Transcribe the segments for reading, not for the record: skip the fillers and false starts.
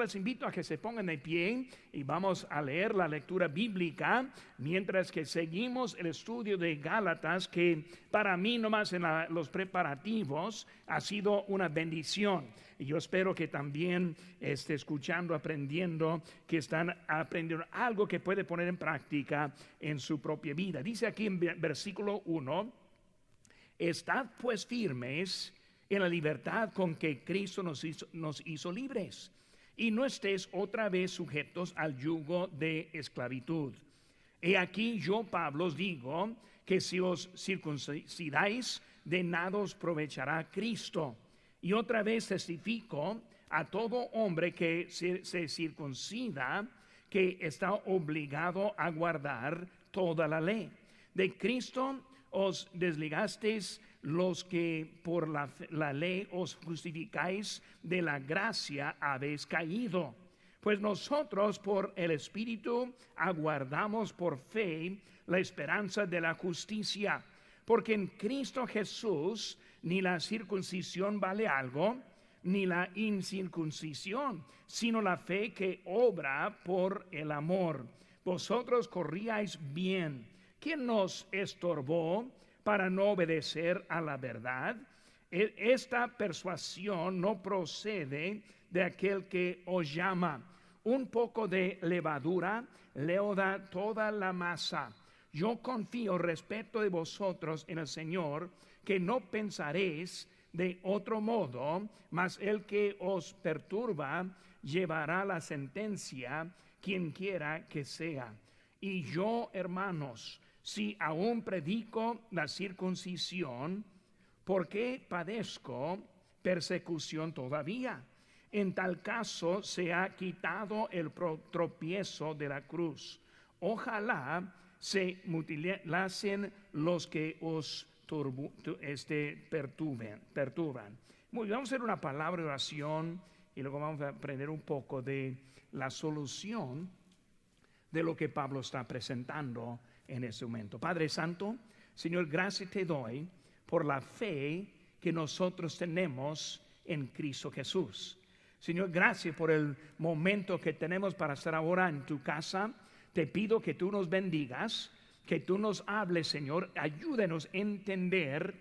les invito a que se pongan de pie y vamos a leer la lectura bíblica mientras que seguimos el estudio de Gálatas, que para mí nomás en los preparativos ha sido una bendición. Y yo espero que también escuchando, aprendiendo, que están aprendiendo algo que puede poner en práctica en su propia vida. Dice aquí en versículo 1, estad pues firmes en la libertad con que Cristo nos hizo libres, y no estéis otra vez sujetos al yugo de esclavitud. He aquí yo, Pablo, os digo que si os circuncidáis, de nada os aprovechará Cristo. Y otra vez testifico a todo hombre que se circuncida, que está obligado a guardar toda la ley. De Cristo os desligasteis los que por la ley os justificáis, de la gracia habéis caído. Pues nosotros por el Espíritu aguardamos por fe la esperanza de la justicia. Porque en Cristo Jesús ni la circuncisión vale algo, ni la incircuncisión, sino la fe que obra por el amor. Vosotros corríais bien. ¿Quién nos estorbó para no obedecer a la verdad? Esta persuasión no procede de aquel que os llama. Un poco de levadura leuda toda la masa. Yo confío respecto de vosotros en el Señor, que no pensaréis de otro modo, mas el que os perturba llevará la sentencia, quien quiera que sea. Y yo, hermanos, si aún predico la circuncisión, ¿por qué padezco persecución todavía? En tal caso se ha quitado el tropiezo de la cruz. Ojalá se mutilasen los que os perturban. Muy bien, vamos a hacer una palabra de oración y luego vamos a aprender un poco de la solución de lo que Pablo está presentando en este momento. Padre Santo, Señor, gracias te doy por la fe que nosotros tenemos en Cristo Jesús. Señor, gracias por el momento que tenemos para estar ahora en tu casa. Te pido que tú nos bendigas, que tú nos hables, Señor. Ayúdenos a entender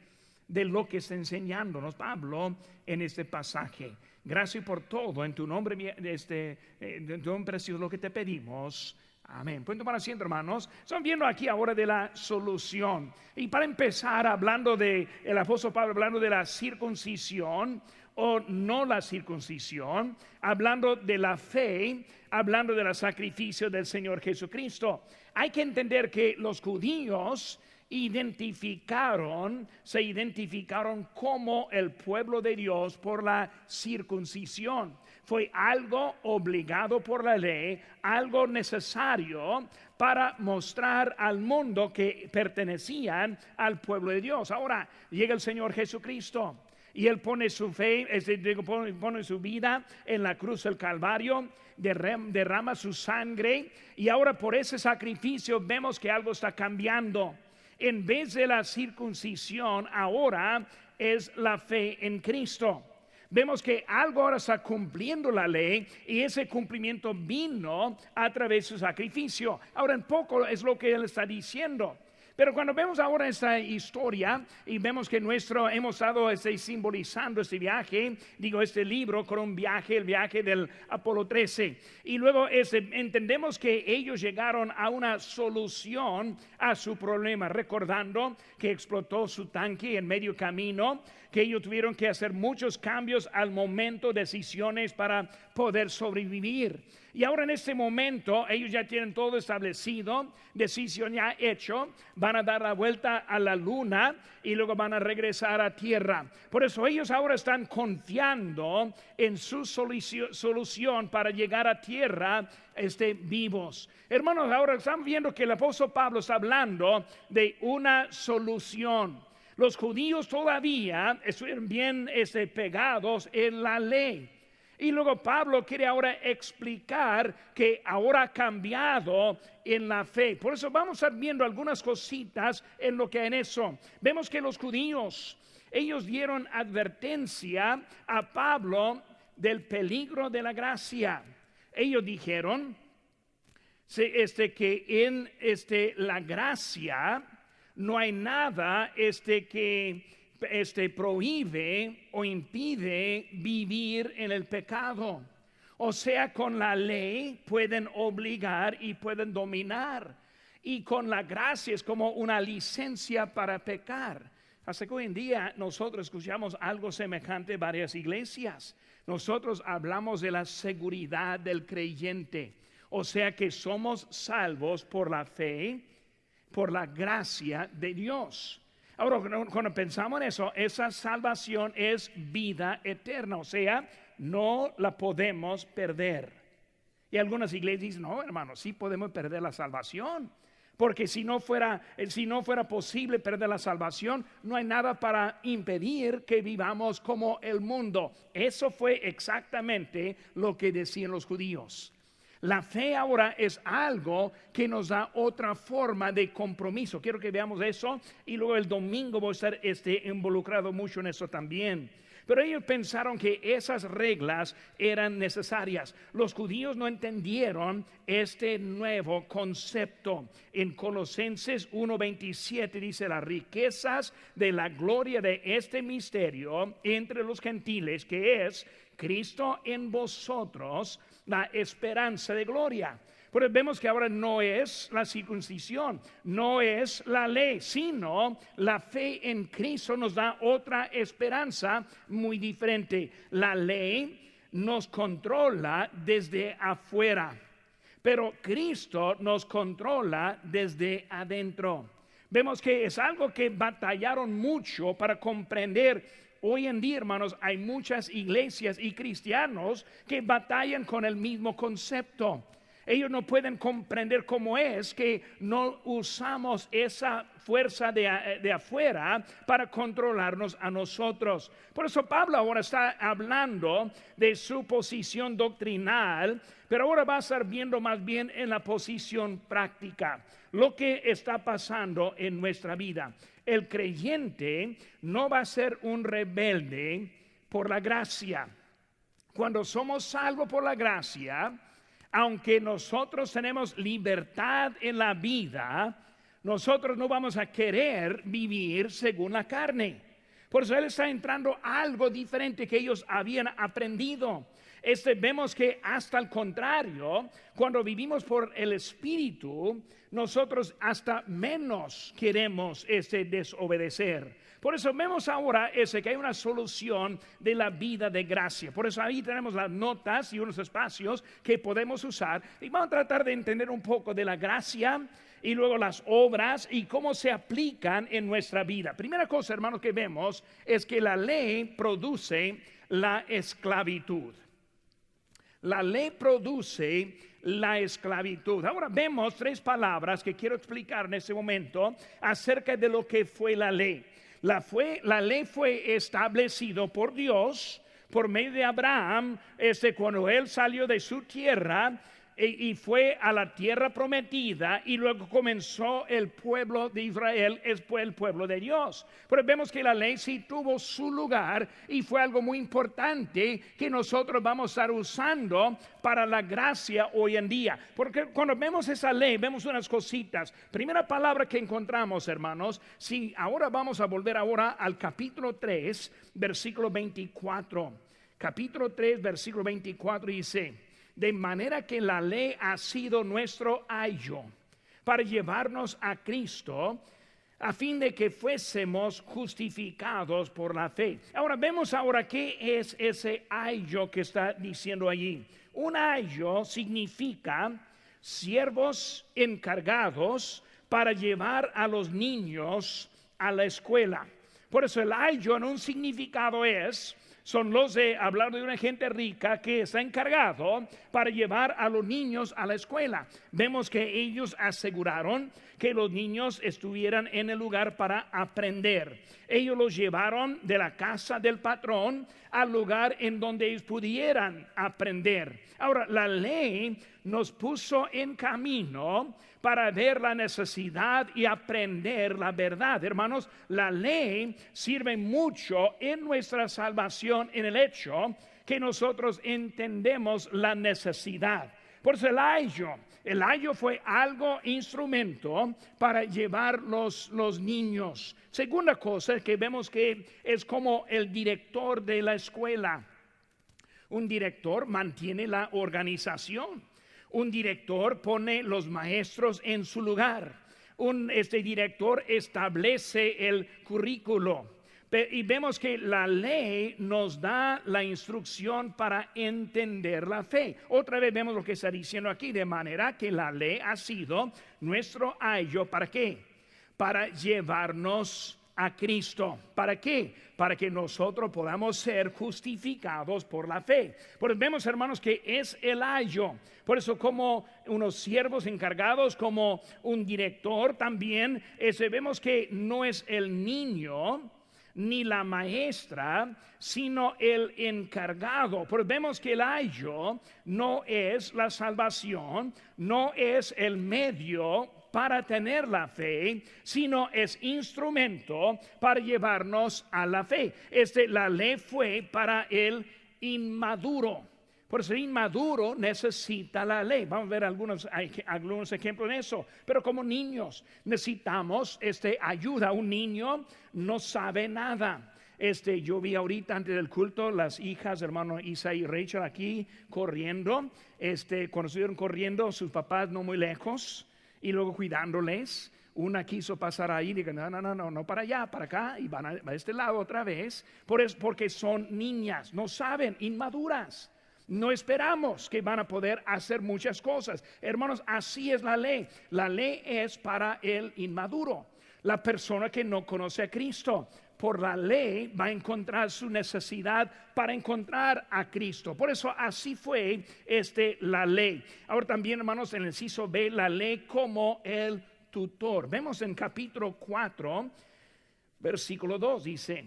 de lo que está enseñándonos Pablo en este pasaje. Gracias por todo. En tu nombre, en tu nombre precioso, lo que te pedimos. Amén. Pueden tomar asiento, hermanos. Estamos viendo aquí ahora de la solución. Y para empezar, hablando de el apóstol Pablo, hablando de la circuncisión o no la circuncisión, hablando de la fe, hablando del sacrificio del Señor Jesucristo. Hay que entender que los judíos se identificaron como el pueblo de Dios por la circuncisión. Fue algo obligado por la ley, algo necesario para mostrar al mundo que pertenecían al pueblo de Dios. Ahora llega el Señor Jesucristo y Él pone su fe, pone su vida en la cruz del Calvario, derrama su sangre, y ahora por ese sacrificio vemos que algo está cambiando. En vez de la circuncisión, ahora es la fe en Cristo. Vemos que algo ahora está cumpliendo la ley, y ese cumplimiento vino a través de su sacrificio. Ahora en poco es lo que Él está diciendo. Pero cuando vemos ahora esta historia y vemos que hemos estado simbolizando este viaje, este libro con un viaje, el viaje del Apolo 13, y luego entendemos que ellos llegaron a una solución a su problema, recordando que explotó su tanque en medio camino, que ellos tuvieron que hacer muchos cambios al momento, decisiones para poder sobrevivir. Y ahora en este momento ellos ya tienen todo establecido, decisión ya hecho, van a dar la vuelta a la luna y luego van a regresar a tierra. Por eso ellos ahora están confiando en su solución para llegar a tierra vivos. Hermanos, ahora estamos viendo que el apóstol Pablo está hablando de una solución. Los judíos todavía estuvieron bien pegados en la ley. Y luego Pablo quiere ahora explicar que ahora ha cambiado en la fe. Por eso vamos a estar viendo algunas cositas en lo que en eso. Vemos que los judíos, ellos dieron advertencia a Pablo del peligro de la gracia. Ellos dijeron que en la gracia no hay nada que prohíbe o impide vivir en el pecado. O sea, con la ley pueden obligar y pueden dominar, y con la gracia es como una licencia para pecar. Hasta que hoy en día nosotros escuchamos algo semejante en varias iglesias. Nosotros hablamos de la seguridad del creyente, o sea que somos salvos por la fe, por la gracia de Dios. Ahora, cuando pensamos en eso, esa salvación es vida eterna, o sea, no la podemos perder. Y algunas iglesias dicen, no, hermano, sí podemos perder la salvación, porque si no fuera posible perder la salvación, no hay nada para impedir que vivamos como el mundo. Eso fue exactamente lo que decían los judíos. La fe ahora es algo que nos da otra forma de compromiso. Quiero que veamos eso, y luego el domingo voy a estar involucrado mucho en eso también. Pero ellos pensaron que esas reglas eran necesarias. Los judíos no entendieron este nuevo concepto. En Colosenses 1:27 dice: las riquezas de la gloria de este misterio entre los gentiles, que es Cristo en vosotros, la esperanza de gloria. Pero vemos que ahora no es la circuncisión, no es la ley, sino la fe en Cristo nos da otra esperanza muy diferente. La ley nos controla desde afuera, pero Cristo nos controla desde adentro. Vemos que es algo que batallaron mucho para comprender. Hoy en día, hermanos, hay muchas iglesias y cristianos que batallan con el mismo concepto. Ellos no pueden comprender cómo es que no usamos esa fuerza de afuera para controlarnos a nosotros. Por eso Pablo ahora está hablando de su posición doctrinal, pero ahora va a estar viendo más bien en la posición práctica, lo que está pasando en nuestra vida. El creyente no va a ser un rebelde por la gracia. Cuando somos salvos por la gracia, aunque nosotros tenemos libertad en la vida, nosotros no vamos a querer vivir según la carne. Por eso él está entrando a algo diferente que ellos habían aprendido. Vemos que hasta el contrario, cuando vivimos por el Espíritu, nosotros hasta menos queremos desobedecer. Por eso vemos ahora que hay una solución de la vida de gracia. Por eso ahí tenemos las notas y unos espacios que podemos usar. Y vamos a tratar de entender un poco de la gracia y luego las obras y cómo se aplican en nuestra vida. Primera cosa, hermanos, que vemos es que la ley produce la esclavitud. La ley produce la esclavitud. Ahora vemos tres palabras que quiero explicar en este momento acerca de lo que fue la ley. La ley fue establecido por Dios por medio de Abraham, cuando él salió de su tierra y fue a la tierra prometida, y luego comenzó el pueblo de Israel, fue el pueblo de Dios. Pero vemos que la ley sí tuvo su lugar y fue algo muy importante que nosotros vamos a estar usando para la gracia hoy en día. Porque cuando vemos esa ley, vemos unas cositas. Primera palabra que encontramos, hermanos, si ahora vamos a volver ahora al capítulo 3, versículo 24. Capítulo 3, versículo 24 dice: de manera que la ley ha sido nuestro ayo para llevarnos a Cristo, a fin de que fuésemos justificados por la fe. Ahora vemos qué es ese ayo que está diciendo allí. Un ayo significa siervos encargados para llevar a los niños a la escuela. Por eso el ayo en un significado son los de hablar de una gente rica que está encargado para llevar a los niños a la escuela. Vemos que ellos aseguraron que los niños estuvieran en el lugar para aprender. Ellos los llevaron de la casa del patrón al lugar en donde ellos pudieran aprender. Ahora, la ley nos puso en camino para ver la necesidad y aprender la verdad. Hermanos, la ley sirve mucho en nuestra salvación en el hecho que nosotros entendemos la necesidad. Por eso el ayo fue instrumento para llevar los niños. Segunda cosa que vemos que es como el director de la escuela. Un director mantiene la organización. Un director pone los maestros en su lugar. Este director establece el currículo. Y vemos que la ley nos da la instrucción para entender la fe. Otra vez vemos lo que está diciendo aquí, de manera que la ley ha sido nuestro ayo. ¿Para qué? Para llevarnos a Cristo. ¿Para qué? Para que nosotros podamos ser justificados por la fe. Pues vemos, hermanos, que es el ayo. Por eso, como unos siervos encargados, como un director también, vemos que no es el niño ni la maestra, sino el encargado. Porque vemos que el ayo no es la salvación, no es el medio para tener la fe, sino es instrumento para llevarnos a la fe. La ley fue para el inmaduro. Por eso el inmaduro necesita la ley. Vamos a ver algunos ejemplos de eso. Pero como niños necesitamos ayuda. Un niño no sabe nada. Yo vi ahorita antes del culto las hijas, hermano Isa y Rachel aquí corriendo. Cuando estuvieron corriendo, sus papás no muy lejos y luego cuidándoles. Una quiso pasar ahí y dijo, no, para allá, para acá, y van a este lado otra vez. Porque son niñas, no saben, inmaduras. No esperamos que van a poder hacer muchas cosas. Hermanos, así es la ley. La ley es para el inmaduro, la persona que no conoce a Cristo. Por la ley va a encontrar su necesidad para encontrar a Cristo. Por eso así fue la ley. Ahora también, hermanos, en el inciso B, la ley como el tutor. Vemos en capítulo 4, versículo 2, dice,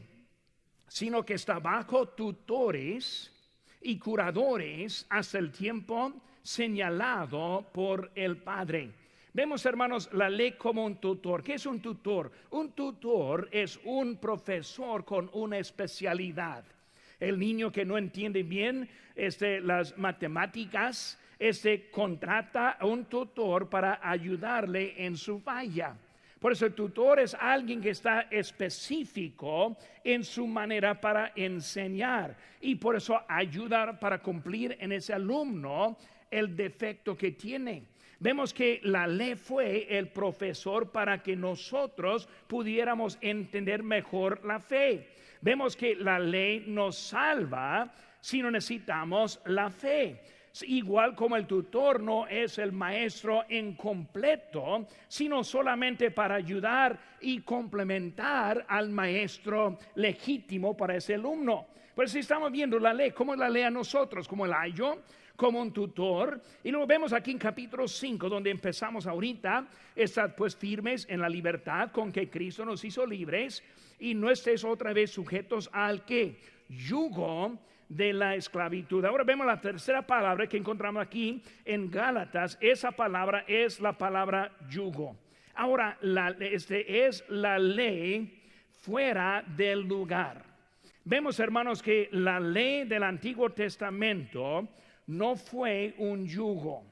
sino que está bajo tutores y curadores hasta el tiempo señalado por el Padre. Vemos, hermanos, la ley como un tutor. ¿Qué es un tutor? Un tutor es un profesor con una especialidad. El niño que no entiende bien las matemáticas, contrata a un tutor para ayudarle en su falla. Por eso el tutor es alguien que está específico en su manera para enseñar y por eso ayudar para cumplir en ese alumno el defecto que tiene. Vemos que la ley fue el profesor para que nosotros pudiéramos entender mejor la fe. Vemos que la ley nos salva si no necesitamos la fe. Igual como el tutor no es el maestro en completo, sino solamente para ayudar y complementar al maestro legítimo para ese alumno. Pues si estamos viendo la ley, ¿cómo es la ley a nosotros? Como el ayo, como un tutor. Y lo vemos aquí en capítulo 5, donde empezamos ahorita. Estad pues firmes en la libertad con que Cristo nos hizo libres, y no estéis otra vez sujetos al ¿qué? Yugo de la esclavitud. Ahora vemos la tercera palabra que encontramos aquí en Gálatas. Esa palabra es la palabra yugo. Ahora es la ley fuera del lugar. Vemos, hermanos, que la ley del Antiguo Testamento no fue un yugo.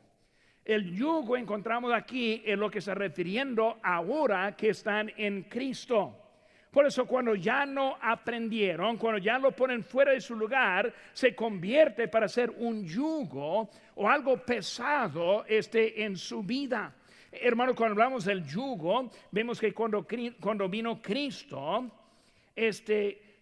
El yugo encontramos aquí en lo que está refiriendo ahora que están en Cristo. Por eso cuando ya no aprendieron, cuando ya lo ponen fuera de su lugar, se convierte para ser un yugo o algo pesado en su vida. Hermano, cuando hablamos del yugo, vemos que cuando vino Cristo,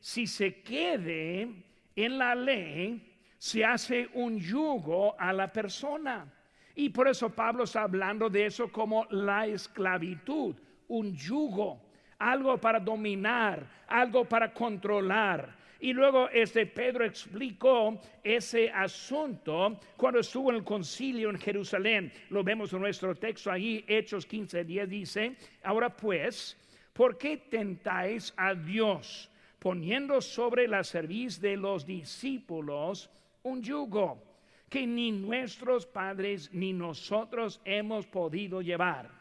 si se quede en la ley, se hace un yugo a la persona. Y por eso Pablo está hablando de eso como la esclavitud, un yugo. Algo para dominar, algo para controlar. Y luego Pedro explicó ese asunto cuando estuvo en el concilio en Jerusalén. Lo vemos en nuestro texto ahí, Hechos 15:10 dice, ahora pues, ¿por qué tentáis a Dios poniendo sobre la cerviz de los discípulos un yugo que ni nuestros padres ni nosotros hemos podido llevar?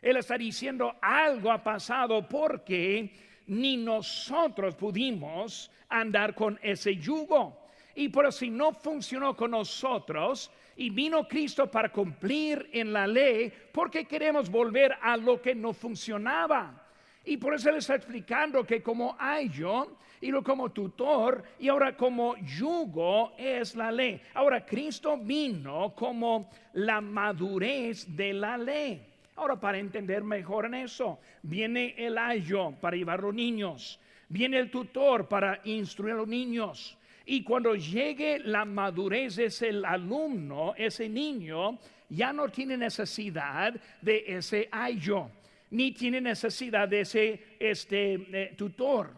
Él está diciendo algo ha pasado porque ni nosotros pudimos andar con ese yugo. Y por si no funcionó con nosotros y vino Cristo para cumplir en la ley, porque queremos volver a lo que no funcionaba. Y por eso Él está explicando que como ayo y lo como tutor y ahora como yugo es la ley. Ahora Cristo vino como la madurez de la ley. Ahora, para entender mejor en eso, viene el ayo para llevar a los niños, viene el tutor para instruir a los niños. Y cuando llegue la madurez de ese alumno, ese niño, ya no tiene necesidad de ese ayo, ni tiene necesidad de ese tutor.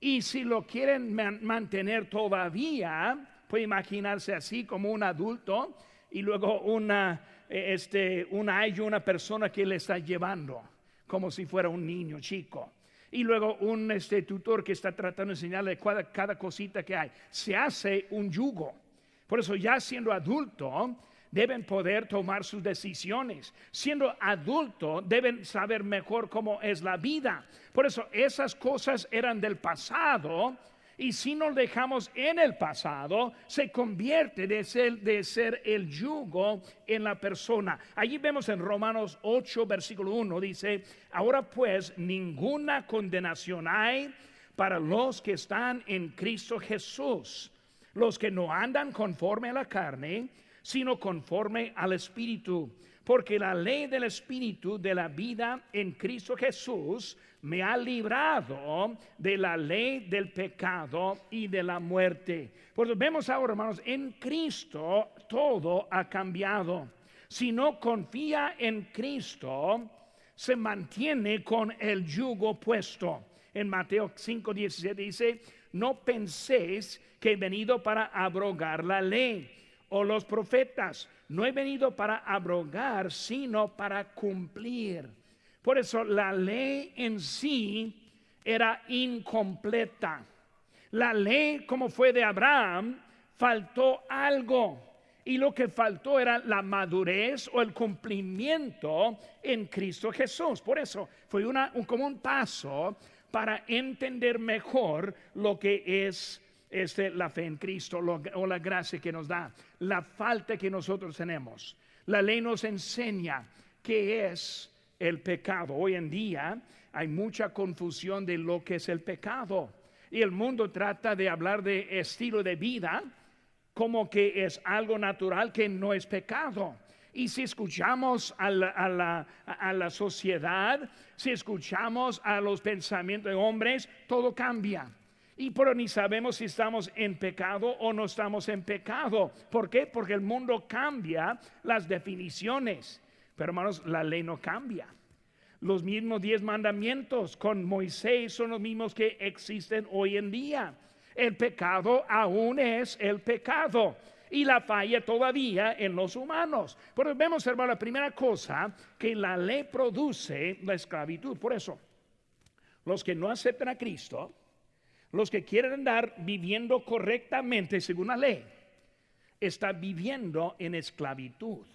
Y si lo quieren mantener todavía, puede imaginarse así como un adulto y luego un ayo, una persona que le está llevando, como si fuera un niño chico. Y luego un tutor que está tratando de enseñarle cada cosita que hay. Se hace un yugo. Por eso ya siendo adulto deben poder tomar sus decisiones. Siendo adulto deben saber mejor cómo es la vida. Por eso esas cosas eran del pasado. Y si nos dejamos en el pasado, se convierte de ser el yugo en la persona. Allí vemos en Romanos 8, versículo 1, dice: ahora pues ninguna condenación hay para los que están en Cristo Jesús, los que no andan conforme a la carne, sino conforme al Espíritu. Porque la ley del Espíritu de la vida en Cristo Jesús me ha librado de la ley del pecado y de la muerte. Por eso vemos ahora, hermanos, en Cristo todo ha cambiado. Si no confía en Cristo, se mantiene con el yugo puesto. En Mateo 5:17 dice: no penséis que he venido para abrogar la ley o los profetas. No he venido para abrogar, sino para cumplir. Por eso la ley en sí era incompleta. La ley, como fue de Abraham, faltó algo. Y lo que faltó era la madurez o el cumplimiento en Cristo Jesús. Por eso fue como un paso para entender mejor lo que es la fe en Cristo o la gracia que nos da, la falta que nosotros tenemos. La ley nos enseña qué es el pecado. Hoy en día hay mucha confusión de lo que es el pecado, y el mundo trata de hablar de estilo de vida como que es algo natural que no es pecado. Y si escuchamos a la sociedad, si escuchamos a los pensamientos de hombres, todo cambia. Y pero ni sabemos si estamos en pecado o no estamos en pecado. ¿Por qué? Porque el mundo cambia las definiciones. Pero hermanos, la ley no cambia. Los mismos 10 mandamientos con Moisés son los mismos que existen hoy en día. El pecado aún es el pecado, y la falla todavía en los humanos. Pero vemos, hermano, la primera cosa, que la ley produce la esclavitud. Por eso, los que no aceptan a Cristo, los que quieren andar viviendo correctamente según la ley, están viviendo en esclavitud.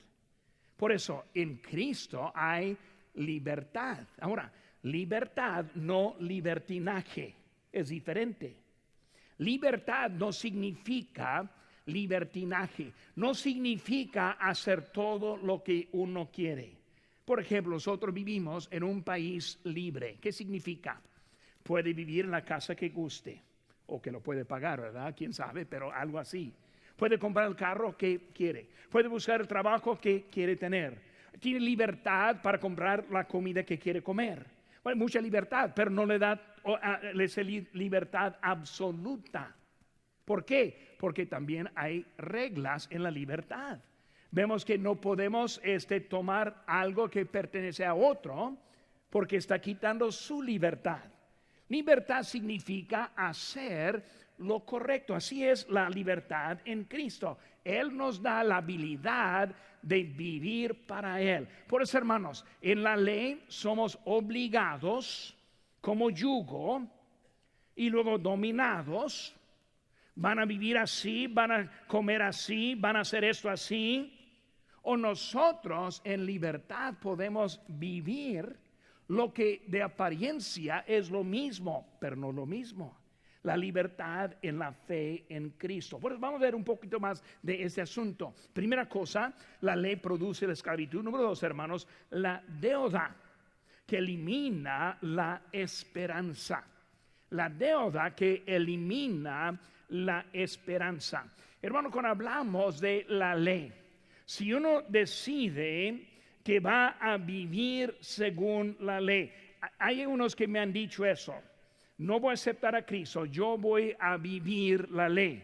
Por eso en Cristo hay libertad. Ahora, libertad, no libertinaje, es diferente. Libertad no significa libertinaje, no significa hacer todo lo que uno quiere. Por ejemplo, nosotros vivimos en un país libre. ¿Qué significa? Puede vivir en la casa que guste, o que lo puede pagar, ¿verdad? Quién sabe, pero algo así. Puede comprar el carro que quiere, puede buscar el trabajo que quiere tener, tiene libertad para comprar la comida que quiere comer. Bueno, mucha libertad, pero no le da libertad absoluta. ¿Por qué? Porque también hay reglas en la libertad. Vemos que no podemos tomar algo que pertenece a otro, porque está quitando su libertad. Libertad significa hacer lo correcto. Así es la libertad en Cristo. Él nos da la habilidad de vivir para Él. Por eso, hermanos, en la ley somos obligados como yugo, y luego dominados. Van a vivir así, van a comer así, van a hacer esto así. O nosotros en libertad podemos vivir lo que de apariencia es lo mismo, pero no lo mismo. la libertad en la fe en Cristo. Pues vamos a ver un poquito más de este asunto. Primera cosa, la ley produce la esclavitud. Número dos, hermanos, la deuda que elimina la esperanza. La deuda que elimina la esperanza. Hermano, cuando hablamos de la ley, si uno decide que va a vivir según la ley, hay unos que me han dicho eso: no voy a aceptar a Cristo, yo voy a vivir la ley,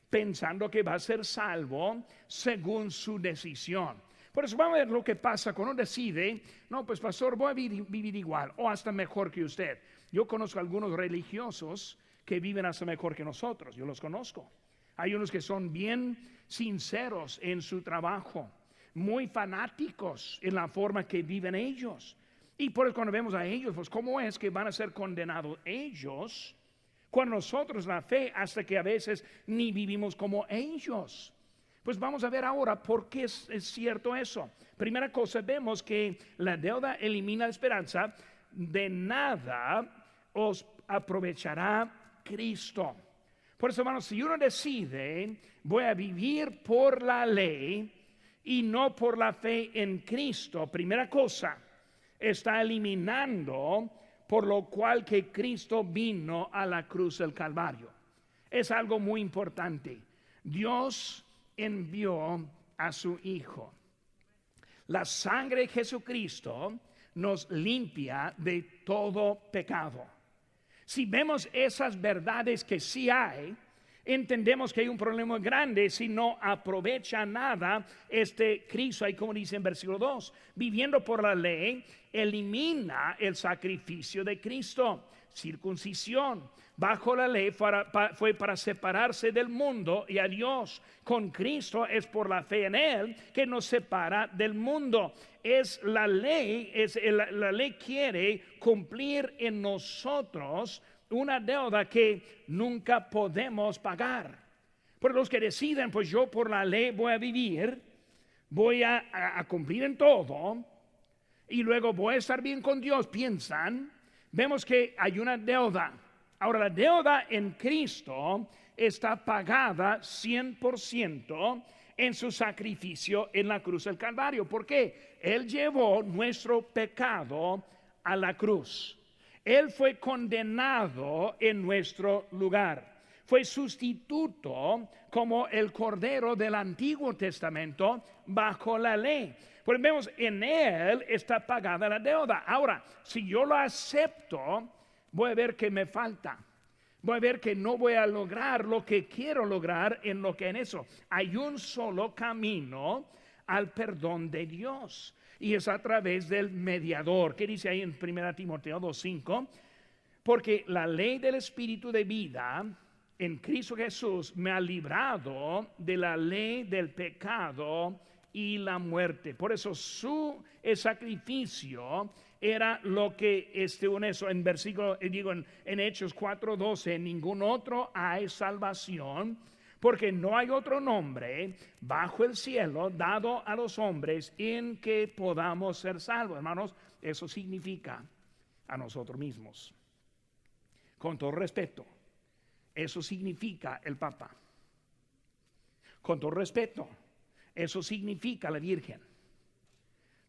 pensando que va a ser salvo según su decisión. Por eso vamos a ver lo que pasa cuando uno decide: no, pues pastor, voy a vivir igual o hasta mejor que usted. Yo conozco algunos religiosos que viven hasta mejor que nosotros, yo los conozco. Hay unos que son bien sinceros en su trabajo, muy fanáticos en la forma que viven ellos. Y por eso cuando vemos a ellos, pues ¿cómo es que van a ser condenados ellos cuando nosotros la fe, hasta que a veces ni vivimos como ellos? Pues vamos a ver ahora por qué es cierto eso. Primera cosa, vemos que la deuda elimina la esperanza. De nada os aprovechará Cristo. Por eso, hermanos, si uno decide: voy a vivir por la ley y no por la fe en Cristo, primera cosa, está eliminando por lo cual que Cristo vino a la cruz del Calvario. Es algo muy importante. Dios envió a su Hijo. La sangre de Jesucristo nos limpia de todo pecado. Si vemos esas verdades que sí hay, entendemos que hay un problema grande si no aprovecha nada este Cristo. Ahí, como dice en versículo 2, viviendo por la ley, elimina el sacrificio de Cristo. Circuncisión bajo la ley fue para separarse del mundo y a Dios. Con Cristo es por la fe en Él que nos separa del mundo. Es la ley, la ley quiere cumplir en nosotros una deuda que nunca podemos pagar. Por los que deciden: pues yo por la ley voy a vivir, voy a cumplir en todo y luego voy a estar bien con Dios, piensan, vemos que hay una deuda. Ahora, la deuda en Cristo está pagada 100% en su sacrificio en la cruz del Calvario. ¿Por qué? Él llevó nuestro pecado a la cruz. Él fue condenado en nuestro lugar. Fue sustituto como el Cordero del Antiguo Testamento bajo la ley. Pues vemos, en Él está pagada la deuda. Ahora, si yo lo acepto, voy a ver que me falta. Voy a ver que no voy a lograr lo que quiero lograr en eso. Hay un solo camino al perdón de Dios, y es a través del mediador. ¿Qué dice ahí en 1 Timoteo 2:5? Porque la ley del Espíritu de vida en Cristo Jesús me ha librado de la ley del pecado y la muerte. Por eso su sacrificio era lo que en versículo, en Hechos 4:12, en ningún otro hay salvación, porque no hay otro nombre bajo el cielo dado a los hombres en que podamos ser salvos. Hermanos, eso significa a nosotros mismos. Con todo respeto, eso significa el Papa. Con todo respeto, eso significa la Virgen.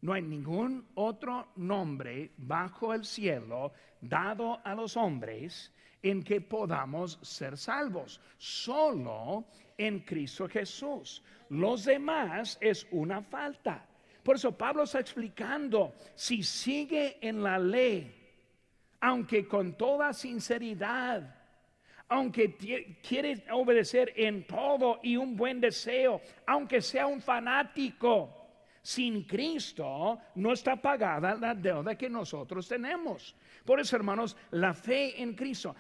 No hay ningún otro nombre bajo el cielo dado a los hombres en que podamos ser salvos. Solo en Cristo Jesús. Los demás es una falta. Por eso Pablo está explicando: si sigue en la ley, aunque con toda sinceridad, aunque quiere obedecer en todo y un buen deseo, aunque sea un fanático, sin Cristo no está pagada la deuda que nosotros tenemos. Por eso, hermanos, la fe en Cristo,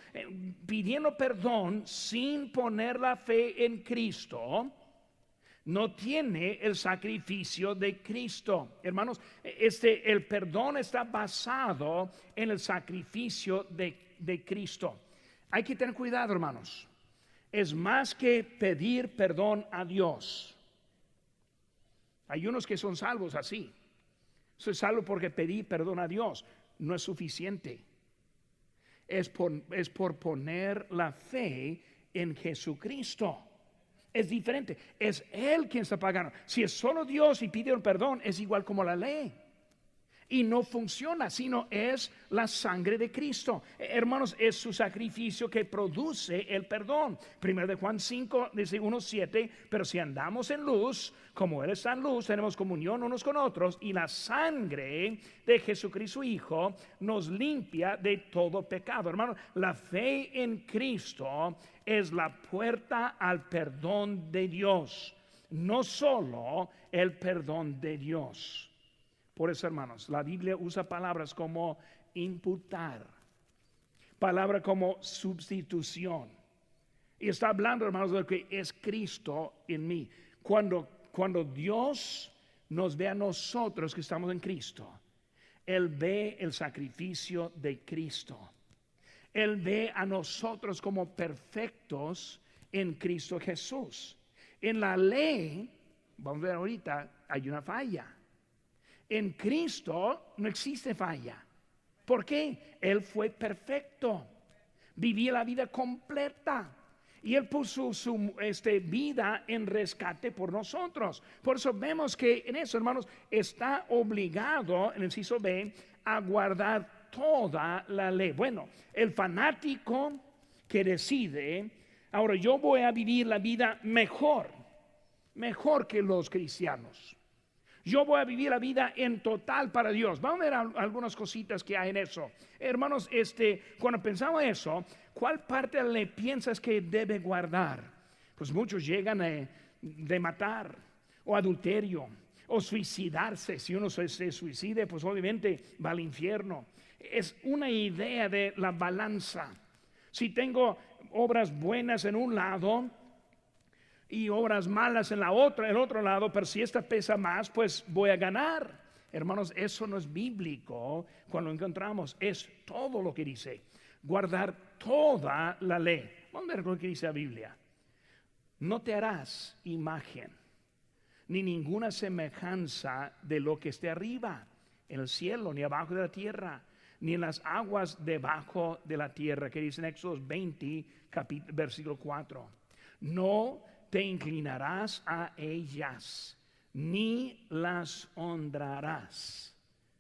pidiendo perdón sin poner la fe en Cristo, no tiene el sacrificio de Cristo. Hermanos, el perdón está basado en el sacrificio de Cristo. Hay que tener cuidado, hermanos. Es más que pedir perdón a Dios. Hay unos que son salvos así. Soy salvo porque pedí perdón a Dios. No es suficiente. es por poner la fe en Jesucristo. Es diferente, es Él quien está pagando. Si es solo Dios y pide un perdón, es igual como la ley. Y no funciona, sino es la sangre de Cristo. Hermanos, es su sacrificio que produce el perdón. Primero de Juan 5, dice 1:7, pero si andamos en luz, como Él está en luz, tenemos comunión unos con otros, y la sangre de Jesucristo Hijo nos limpia de todo pecado. Hermanos, la fe en Cristo es la puerta al perdón de Dios, no solo el perdón de Dios. Por eso, hermanos, la Biblia usa palabras como imputar, palabra como sustitución. Y está hablando, hermanos, de lo que es Cristo en mí. Cuando Dios nos ve a nosotros que estamos en Cristo, Él ve el sacrificio de Cristo. Él ve a nosotros como perfectos en Cristo Jesús. En la ley, vamos a ver ahorita, hay una falla. En Cristo no existe falla. ¿Por qué? Él fue perfecto. Vivía la vida completa. Y Él puso su vida en rescate por nosotros. Por eso vemos que en eso, hermanos, está obligado, en el inciso B, a guardar toda la ley. Bueno, el fanático que decide, ahora yo voy a vivir la vida mejor que los cristianos. Yo voy a vivir la vida en total para Dios. Vamos a ver algunas cositas que hay en eso. Hermanos, cuando pensamos eso, ¿cuál parte le piensas que debe guardar? Pues muchos llegan de matar, o adulterio, o suicidarse. Si uno se suicide, pues obviamente va al infierno. Es una idea de la balanza. Si tengo obras buenas en un lado y obras malas en el otro lado, pero si esta pesa más, pues voy a ganar. Hermanos, eso no es bíblico. Cuando lo encontramos, es todo lo que dice: guardar toda la ley. Vamos a ver lo que dice la Biblia. No te harás imagen ni ninguna semejanza de lo que esté arriba en el cielo, ni abajo de la tierra, ni en las aguas debajo de la tierra, que dice en Éxodo 20, versículo 4. No te inclinarás a ellas, ni las honrarás.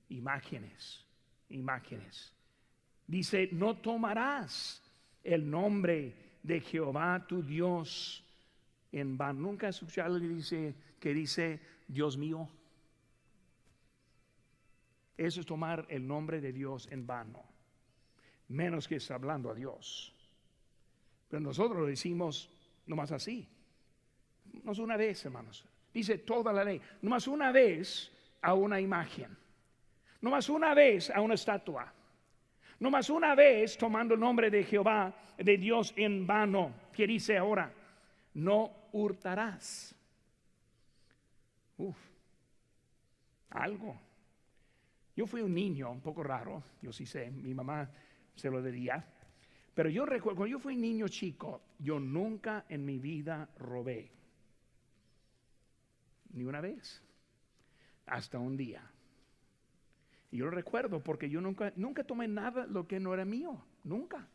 Imágenes. Dice, no tomarás el nombre de Jehová tu Dios en vano. ¿Nunca has escuchado que dice Dios mío? Eso es tomar el nombre de Dios en vano, menos que está hablando a Dios. Pero nosotros lo decimos nomás así. No es una vez, hermanos. Dice toda la ley. No más una vez a una imagen. No más una vez a una estatua. No más una vez tomando el nombre de Jehová, de Dios en vano. ¿Qué dice ahora? No hurtarás. Algo. Yo fui un niño un poco raro. Yo sí sé, mi mamá se lo diría. Pero yo recuerdo, cuando yo fui niño chico, yo nunca en mi vida robé. Ni una vez, hasta un día. Y yo lo recuerdo porque yo nunca tomé nada lo que no era mío, nunca.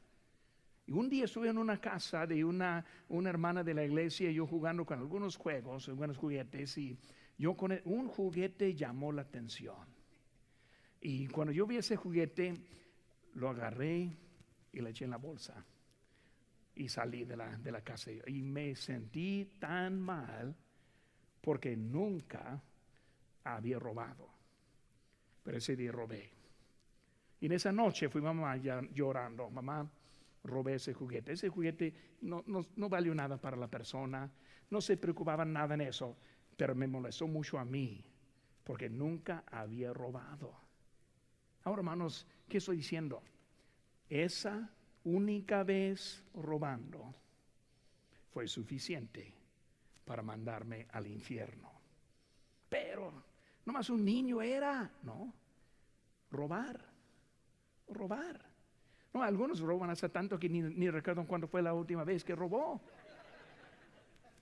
Y un día estuve en una casa de una hermana de la iglesia, yo jugando con algunos juegos, algunos juguetes, y yo un juguete llamó la atención. Y cuando yo vi ese juguete, lo agarré y le eché en la bolsa y salí de la casa. Y me sentí tan mal porque nunca había robado, pero ese día robé. Y en esa noche fui mamá ya llorando: mamá, robé ese juguete. Ese juguete no valió nada para la persona, no se preocupaba nada en eso, pero me molestó mucho a mí porque nunca había robado. Ahora, hermanos, ¿qué estoy diciendo? Esa única vez robando fue suficiente para mandarme al infierno. Pero nomás un niño era, ¿no? Robar. No, algunos roban hasta tanto que ni recuerdan cuándo fue la última vez que robó.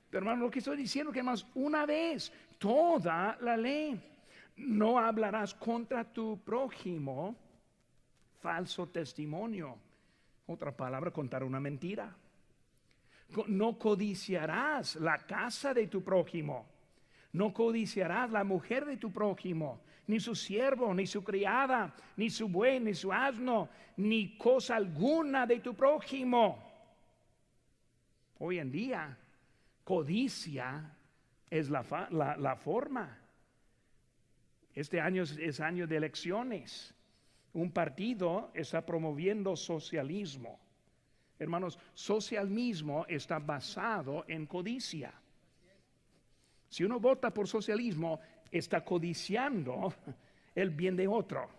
Pero hermano, lo que estoy diciendo es que más una vez, toda la ley. No hablarás contra tu prójimo falso testimonio. Otra palabra, contar una mentira. No codiciarás la casa de tu prójimo. No codiciarás la mujer de tu prójimo, ni su siervo, ni su criada, ni su buey, ni su asno, ni cosa alguna de tu prójimo. Hoy en día, codicia es la forma. Este año es año de elecciones. Un partido está promoviendo socialismo. Hermanos, socialismo está basado en codicia. Si uno vota por socialismo, está codiciando el bien de otro.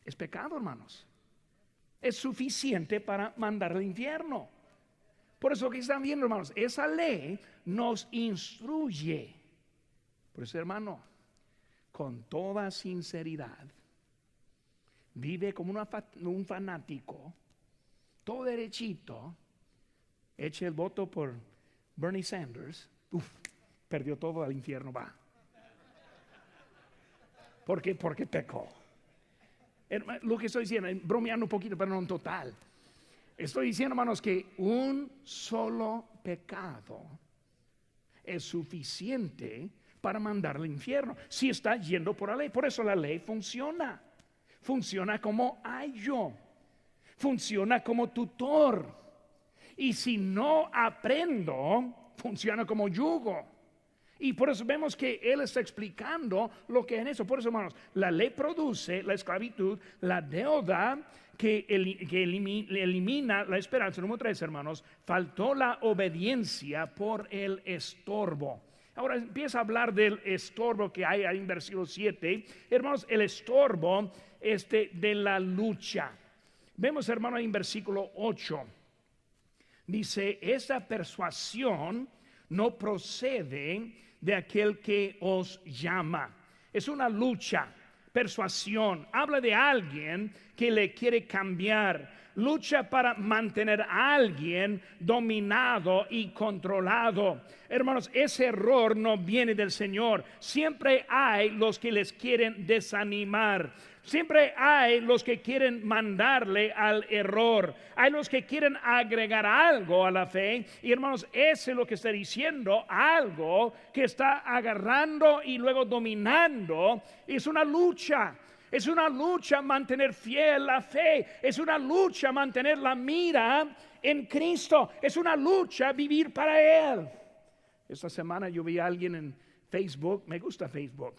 Es pecado, hermanos. Es suficiente para mandar al infierno. Por eso que están viendo, hermanos, esa ley nos instruye. Por eso, hermano, con toda sinceridad, vive como un fanático, todo derechito, eche el voto por Bernie Sanders, perdió todo, al infierno va. ¿Por qué? Porque pecó. Lo que estoy diciendo, bromeando un poquito, pero no en total. Estoy diciendo, hermanos, que un solo pecado es suficiente para mandar al infierno, si está yendo por la ley. Por eso la ley funciona. Funciona como ayo. Funciona como tutor. Y si no aprendo, funciona como yugo. Y por eso vemos que él está explicando lo que es eso. Por eso, hermanos, la ley produce la esclavitud, la deuda que elimina la esperanza. Número 3, hermanos, faltó la obediencia por el estorbo. Ahora empieza a hablar del estorbo que hay ahí en versículo 7. Hermanos, el estorbo de la lucha. Vemos, hermano, en versículo 8. Dice, esa persuasión no procede de aquel que os llama. Es una lucha, persuasión. Habla de alguien que le quiere cambiar. Lucha para mantener a alguien dominado y controlado. Hermanos, ese error no viene del Señor. Siempre hay los que les quieren desanimar. Siempre hay los que quieren mandarle al error. Hay los que quieren agregar algo a la fe. Y hermanos, ese es lo que está diciendo, algo que está agarrando y luego dominando. Es una lucha. Es una lucha mantener fiel la fe. Es una lucha mantener la mira en Cristo. Es una lucha vivir para Él. Esta semana yo vi a alguien en Facebook. Me gusta Facebook.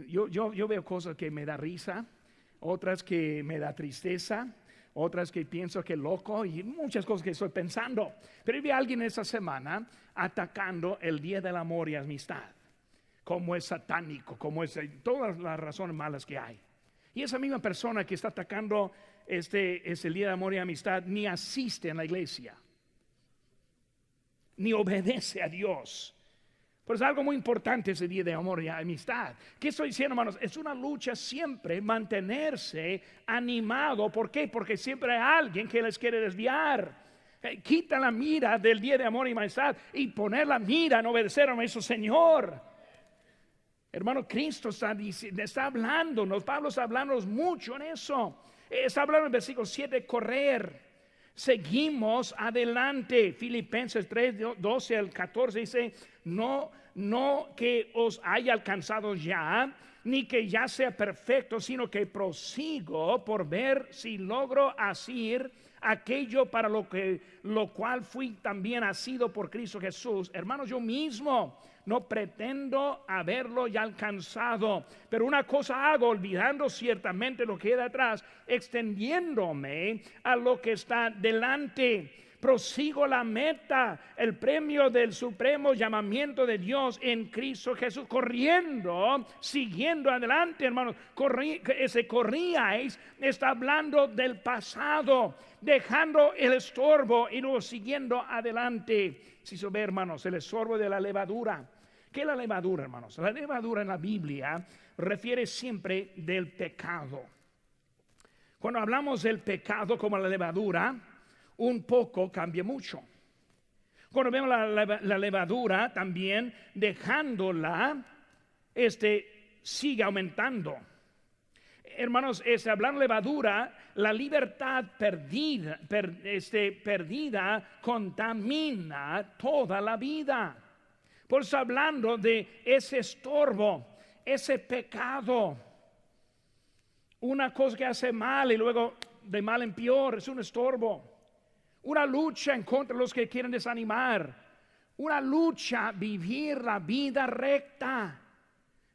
Yo veo cosas que me da risa, otras que me da tristeza, otras que pienso que loco y muchas cosas que estoy pensando. Pero vi a alguien esta semana atacando el Día del Amor y Amistad, como es satánico, como es todas las razones malas que hay. Y esa misma persona que está atacando ese Día de Amor y Amistad ni asiste en la iglesia, ni obedece a Dios. Pero es algo muy importante ese día de amor y amistad. ¿Qué estoy diciendo, hermanos? Es una lucha siempre mantenerse animado. ¿Por qué? Porque siempre hay alguien que les quiere desviar. Quita la mira del día de amor y amistad y poner la mira en obedecer a nuestro Señor. Hermano, Cristo está hablándonos. Pablo está hablándonos mucho en eso. Está hablando en el versículo 7, correr. Seguimos adelante. Filipenses 3, 12 al 14 dice, no que os haya alcanzado ya, ni que ya sea perfecto, sino que prosigo por ver si logro hacer aquello para lo cual fui también asido por Cristo Jesús. Hermanos, yo mismo no pretendo haberlo ya alcanzado, pero una cosa hago, olvidando ciertamente lo que queda atrás, extendiéndome a lo que está delante. Prosigo la meta, el premio del supremo llamamiento de Dios en Cristo Jesús, corriendo, siguiendo adelante, hermanos. Ese corríais está hablando del pasado, dejando el estorbo y luego siguiendo adelante. Si se ve, hermanos, el estorbo de la levadura. ¿Qué es la levadura, hermanos? La levadura en la Biblia refiere siempre del pecado. Cuando hablamos del pecado como la levadura, un poco cambia mucho. Cuando vemos la levadura, también dejándola, sigue aumentando. hermanos, hablando de levadura, la libertad perdida contamina toda la vida. Por eso hablando de ese estorbo, ese pecado, una cosa que hace mal y luego de mal en peor, es un estorbo. Una lucha en contra de los que quieren desanimar. Una lucha, vivir la vida recta.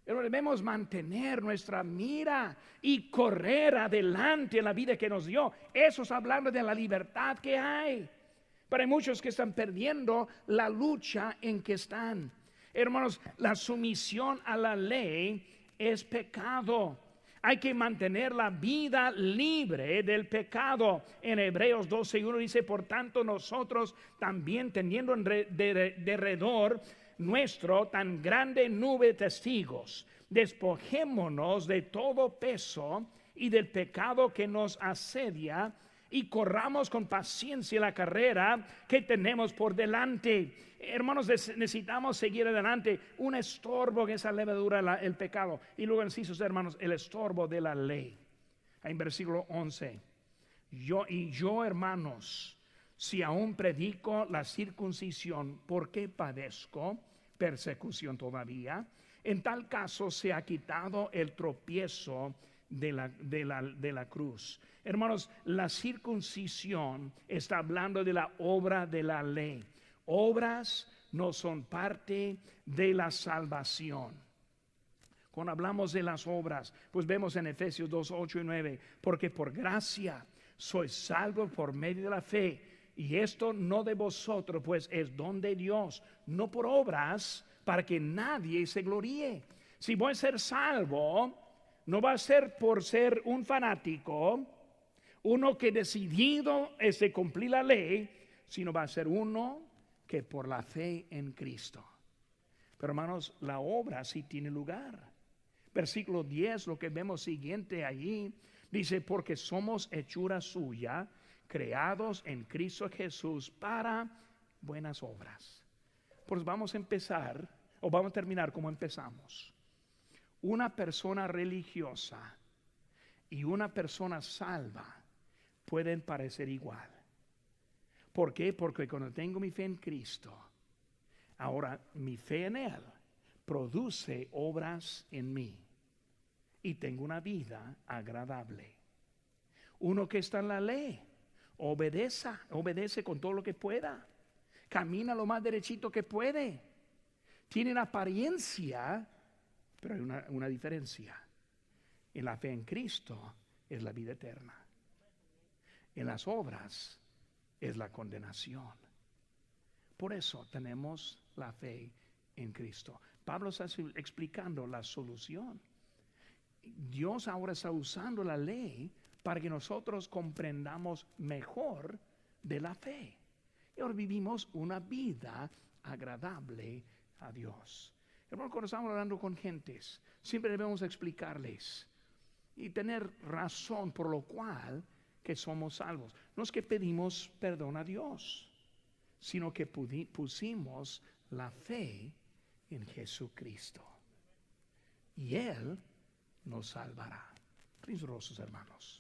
Pero debemos mantener nuestra mira y correr adelante en la vida que nos dio. Eso es hablando de la libertad que hay. Pero hay muchos que están perdiendo la lucha en que están. Hermanos, la sumisión a la ley es pecado. Hay que mantener la vida libre del pecado. En Hebreos 12:1 dice: por tanto nosotros también, teniendo derredor nuestro tan grande nube de testigos, despojémonos de todo peso y del pecado que nos asedia, y corramos con paciencia la carrera que tenemos por delante. Hermanos, necesitamos seguir adelante. Un estorbo que esa levadura, el pecado. Y luego, incisos, hermanos, el estorbo de la ley. En versículo 11: yo, hermanos, si aún predico la circuncisión, ¿por qué padezco persecución todavía? En tal caso se ha quitado el tropiezo de la cruz. Hermanos, la circuncisión está hablando de la obra de la ley. Obras no son parte de la salvación. Cuando hablamos de las obras, pues vemos en Efesios 2:8 y 9: porque por gracia sois salvos por medio de la fe, y esto no de vosotros, pues es don de Dios, no por obras, para que nadie se gloríe. Si voy a ser salvo, no va a ser por ser un fanático, uno que decidido es de cumplir la ley, sino va a ser uno que por la fe en Cristo. Pero hermanos, la obra sí tiene lugar. Versículo 10, lo que vemos siguiente allí, dice: porque somos hechura suya, creados en Cristo Jesús para buenas obras. Pues vamos a empezar, o vamos a terminar como empezamos. Una persona religiosa y una persona salva pueden parecer igual. ¿Por qué? Porque cuando tengo mi fe en Cristo, ahora mi fe en Él produce obras en mí y tengo una vida agradable. Uno que está en la ley obedece con todo lo que pueda, camina lo más derechito que puede, tiene una apariencia, pero hay una diferencia. En la fe en Cristo es la vida eterna. En las obras es la condenación. Por eso tenemos la fe en Cristo. Pablo está explicando la solución. Dios ahora está usando la ley para que nosotros comprendamos mejor de la fe. Y ahora vivimos una vida agradable a Dios. Hermano, cuando estamos hablando con gentes, siempre debemos explicarles y tener razón por lo cual que somos salvos. No es que pedimos perdón a Dios, sino que pusimos la fe en Jesucristo, y Él nos salvará. Mis rostros, hermanos.